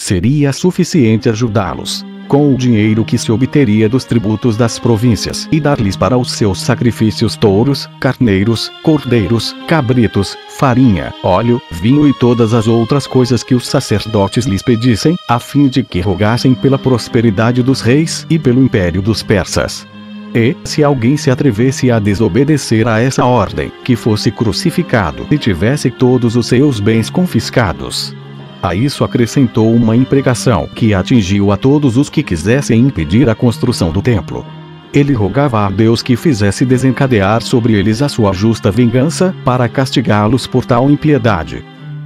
seria suficiente ajudá-los com o dinheiro que se obteria dos tributos das províncias e dar-lhes para os seus sacrifícios touros, carneiros, cordeiros, cabritos, farinha, óleo, vinho e todas as outras coisas que os sacerdotes lhes pedissem, a fim de que rogassem pela prosperidade dos reis e pelo império dos persas. E, se alguém se atrevesse a desobedecer a essa ordem, que fosse crucificado e tivesse todos os seus bens confiscados. A isso acrescentou uma imprecação que atingiu a todos os que quisessem impedir a construção do templo. Ele rogava a Deus que fizesse desencadear sobre eles a sua justa vingança, para castigá-los por tal impiedade.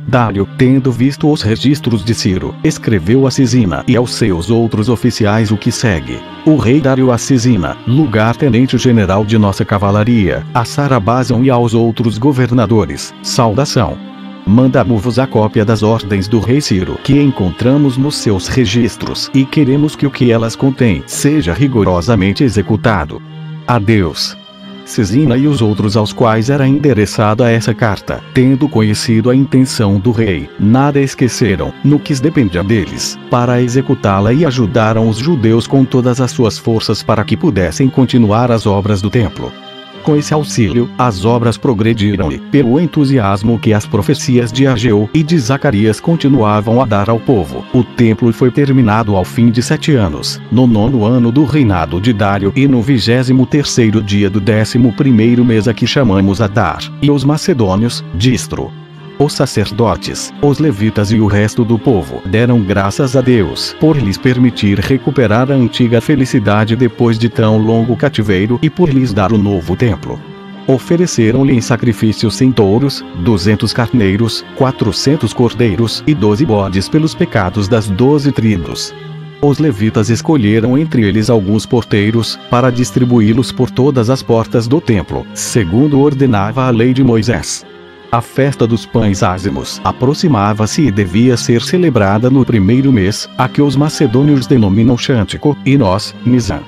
Dário, tendo visto os registros de Ciro, escreveu a Cisina e aos seus outros oficiais o que segue: o rei Dário a Cisina, lugar-tenente-general de nossa cavalaria, a Sarabazão e aos outros governadores, saudação. Mandamo-vos a cópia das ordens do rei Ciro que encontramos nos seus registros e queremos que o que elas contêm seja rigorosamente executado. Adeus. Cisina e os outros aos quais era endereçada essa carta, tendo conhecido a intenção do rei, nada esqueceram, no que dependia deles, para executá-la e ajudaram os judeus com todas as suas forças para que pudessem continuar as obras do templo. Com esse auxílio, as obras progrediram e, pelo entusiasmo que as profecias de Ageu e de Zacarias continuavam a dar ao povo, o templo foi terminado ao fim de 7 anos, no 9º ano do reinado de Dário e no 23º dia do 11º mês a que chamamos Adar, e os macedônios, Distro. Os sacerdotes, os levitas e o resto do povo deram graças a Deus por lhes permitir recuperar a antiga felicidade depois de tão longo cativeiro e por lhes dar o novo templo. Ofereceram-lhe em sacrifício 100 touros, 200 carneiros, 400 cordeiros e 12 bodes pelos pecados das 12 tribos. Os levitas escolheram entre eles alguns porteiros, para distribuí-los por todas as portas do templo, segundo ordenava a lei de Moisés. A festa dos pães ázimos aproximava-se e devia ser celebrada no 1º mês, a que os macedônios denominam Xântico, e nós, Nisan.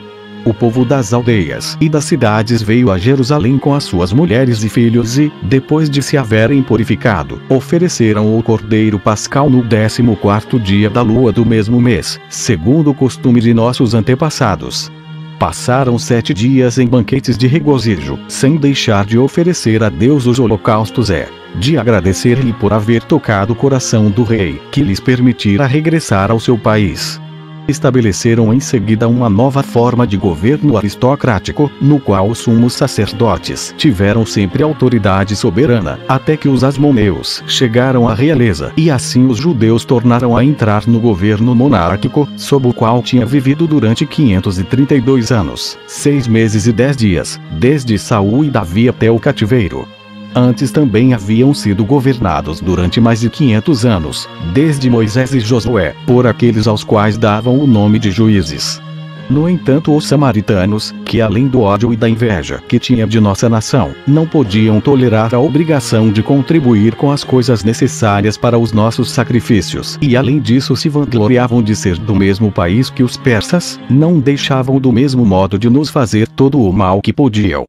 O povo das aldeias e das cidades veio a Jerusalém com as suas mulheres e filhos e, depois de se haverem purificado, ofereceram o cordeiro pascal no 14º dia da lua do mesmo mês, segundo o costume de nossos antepassados. Passaram 7 dias em banquetes de regozijo, sem deixar de oferecer a Deus os holocaustos de agradecer-lhe por haver tocado o coração do rei, que lhes permitira regressar ao seu país. Estabeleceram em seguida uma nova forma de governo aristocrático, no qual os sumos sacerdotes tiveram sempre autoridade soberana, até que os asmoneus chegaram à realeza, e assim os judeus tornaram a entrar no governo monárquico, sob o qual tinha vivido durante 532 anos, 6 meses e 10 dias, desde Saul e Davi até o cativeiro. Antes também haviam sido governados durante mais de 500 anos, desde Moisés e Josué, por aqueles aos quais davam o nome de juízes. No entanto, os samaritanos, que além do ódio e da inveja que tinha de nossa nação, não podiam tolerar a obrigação de contribuir com as coisas necessárias para os nossos sacrifícios, e além disso se vangloriavam de ser do mesmo país que os persas, não deixavam do mesmo modo de nos fazer todo o mal que podiam.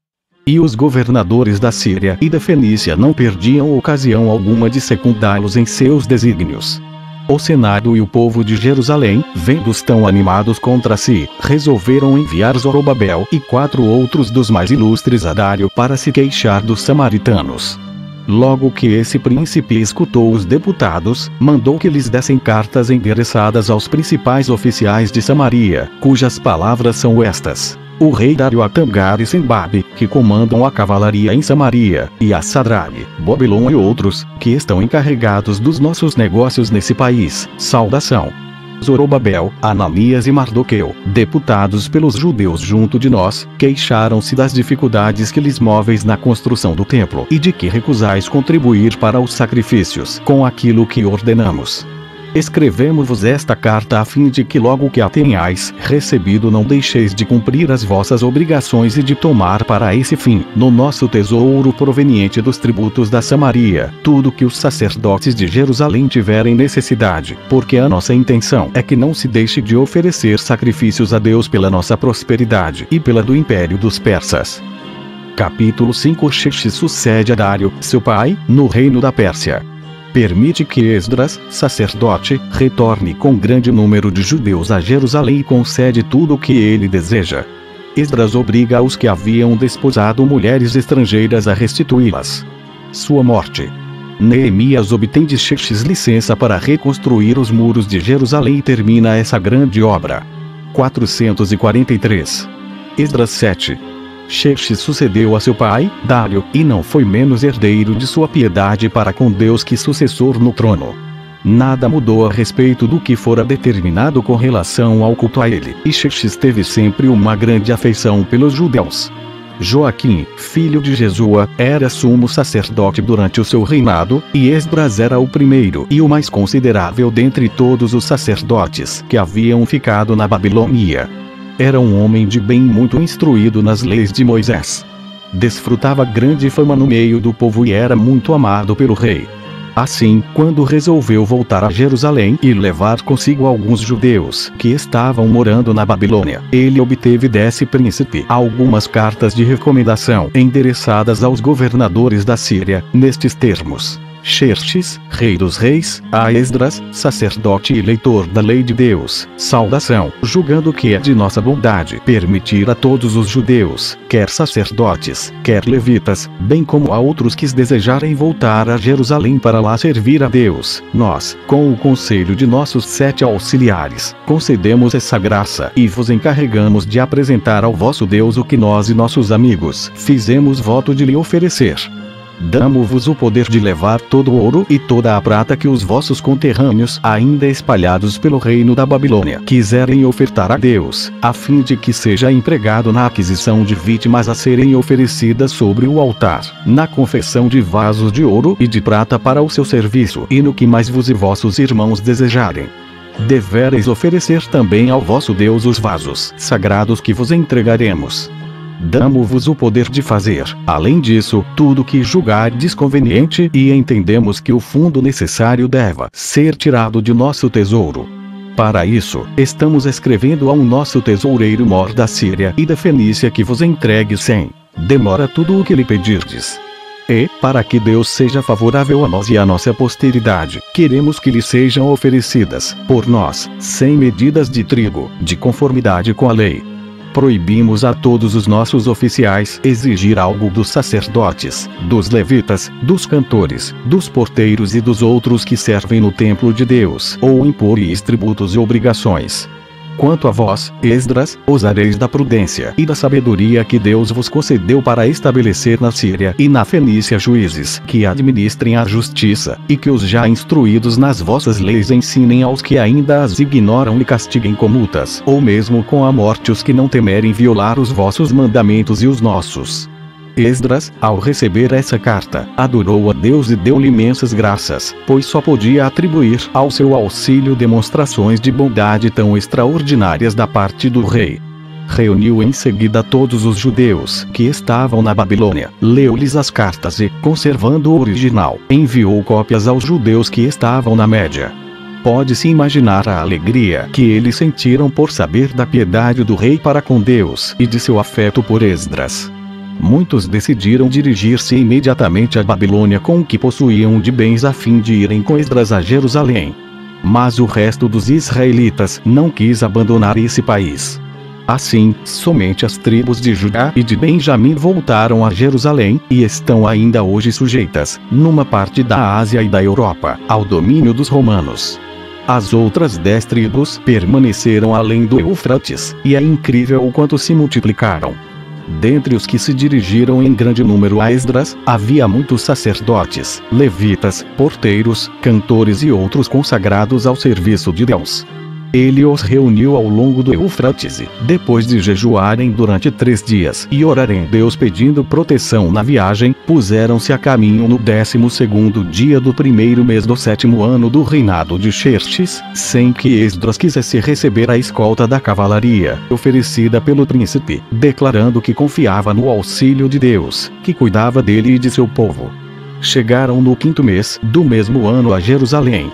E os governadores da Síria e da Fenícia não perdiam ocasião alguma de secundá-los em seus desígnios. O Senado e o povo de Jerusalém, vendo-os tão animados contra si, resolveram enviar Zorobabel e 4 outros dos mais ilustres a Dário para se queixar dos samaritanos. Logo que esse príncipe escutou os deputados, mandou que lhes dessem cartas endereçadas aos principais oficiais de Samaria, cujas palavras são estas: o rei Dário a Tamgar e Sembabe, que comandam a cavalaria em Samaria, e a Sadraque, Bobilon e outros, que estão encarregados dos nossos negócios nesse país, saudação. Zorobabel, Ananias e Mardoqueu, deputados pelos judeus junto de nós, queixaram-se das dificuldades que lhes móveis na construção do templo e de que recusais contribuir para os sacrifícios com aquilo que ordenamos. Escrevemos-vos esta carta a fim de que logo que a tenhais recebido não deixeis de cumprir as vossas obrigações e de tomar para esse fim, no nosso tesouro proveniente dos tributos da Samaria, tudo que os sacerdotes de Jerusalém tiverem necessidade, porque a nossa intenção é que não se deixe de oferecer sacrifícios a Deus pela nossa prosperidade e pela do império dos persas. Capítulo 5. Xerxes sucede a Dário, seu pai, no reino da Pérsia. permite que Esdras, sacerdote, retorne com grande número de judeus a Jerusalém e concede tudo o que ele deseja. Esdras obriga os que haviam desposado mulheres estrangeiras a restituí-las. Sua morte. Neemias obtém de Xerxes licença para reconstruir os muros de Jerusalém e termina essa grande obra. 443. Esdras 7. Xerxes sucedeu a seu pai, Dário, e não foi menos herdeiro de sua piedade para com Deus que sucessor no trono. Nada mudou a respeito do que fora determinado com relação ao culto a ele, e Xerxes teve sempre uma grande afeição pelos judeus. Joaquim, filho de Jesua, era sumo sacerdote durante o seu reinado, e Esdras era o primeiro e o mais considerável dentre todos os sacerdotes que haviam ficado na Babilônia. Era um homem de bem muito instruído nas leis de Moisés. Desfrutava grande fama no meio do povo e era muito amado pelo rei. Assim, quando resolveu voltar a Jerusalém e levar consigo alguns judeus que estavam morando na Babilônia, ele obteve desse príncipe algumas cartas de recomendação endereçadas aos governadores da Síria, nestes termos: Xerxes, rei dos reis, a Esdras, sacerdote e leitor da lei de Deus, saudação, julgando que é de nossa bondade permitir a todos os judeus, quer sacerdotes, quer levitas, bem como a outros que desejarem voltar a Jerusalém para lá servir a Deus, nós, com o conselho de nossos 7 auxiliares, concedemos essa graça e vos encarregamos de apresentar ao vosso Deus o que nós e nossos amigos fizemos voto de lhe oferecer. Damo-vos o poder de levar todo o ouro e toda a prata que os vossos conterrâneos, ainda espalhados pelo reino da Babilônia, quiserem ofertar a Deus, a fim de que seja empregado na aquisição de vítimas a serem oferecidas sobre o altar, na confecção de vasos de ouro e de prata para o seu serviço e no que mais vos e vossos irmãos desejarem. Devereis oferecer também ao vosso Deus os vasos sagrados que vos entregaremos. Damo-vos o poder de fazer, além disso, tudo que julgardes conveniente e entendemos que o fundo necessário deva ser tirado de nosso tesouro. Para isso, estamos escrevendo ao nosso tesoureiro mor da Síria e da Fenícia que vos entregue sem demora tudo o que lhe pedirdes. E, para que Deus seja favorável a nós e à nossa posteridade, queremos que lhe sejam oferecidas, por nós, 100 medidas de trigo, de conformidade com a lei. Proibimos a todos os nossos oficiais exigir algo dos sacerdotes, dos levitas, dos cantores, dos porteiros e dos outros que servem no templo de Deus, ou impor-lhes tributos e obrigações. Quanto a vós, Esdras, usareis da prudência e da sabedoria que Deus vos concedeu para estabelecer na Síria e na Fenícia juízes que administrem a justiça, e que os já instruídos nas vossas leis ensinem aos que ainda as ignoram e castiguem com multas, ou mesmo com a morte os que não temerem violar os vossos mandamentos e os nossos. Esdras, ao receber essa carta, adorou a Deus e deu-lhe imensas graças, pois só podia atribuir ao seu auxílio demonstrações de bondade tão extraordinárias da parte do rei. Reuniu em seguida todos os judeus que estavam na Babilônia, leu-lhes as cartas e, conservando o original, enviou cópias aos judeus que estavam na Média. Pode-se imaginar a alegria que eles sentiram por saber da piedade do rei para com Deus e de seu afeto por Esdras. Muitos decidiram dirigir-se imediatamente à Babilônia com o que possuíam de bens a fim de irem com Esdras a Jerusalém. Mas o resto dos israelitas não quis abandonar esse país. Assim, somente as tribos de Judá e de Benjamim voltaram a Jerusalém, e estão ainda hoje sujeitas, numa parte da Ásia e da Europa, ao domínio dos romanos. As outras 10 tribos permaneceram além do Eufrates, e é incrível o quanto se multiplicaram. Dentre os que se dirigiram em grande número a Esdras, havia muitos sacerdotes, levitas, porteiros, cantores e outros consagrados ao serviço de Deus. Ele os reuniu ao longo do Eufrates, depois de jejuarem durante 3 dias e orarem a Deus pedindo proteção na viagem, puseram-se a caminho no 12º dia do 1º mês do 7º ano do reinado de Xerxes, sem que Esdras quisesse receber a escolta da cavalaria, oferecida pelo príncipe, declarando que confiava no auxílio de Deus, que cuidava dele e de seu povo. Chegaram no 5º mês do mesmo ano a Jerusalém.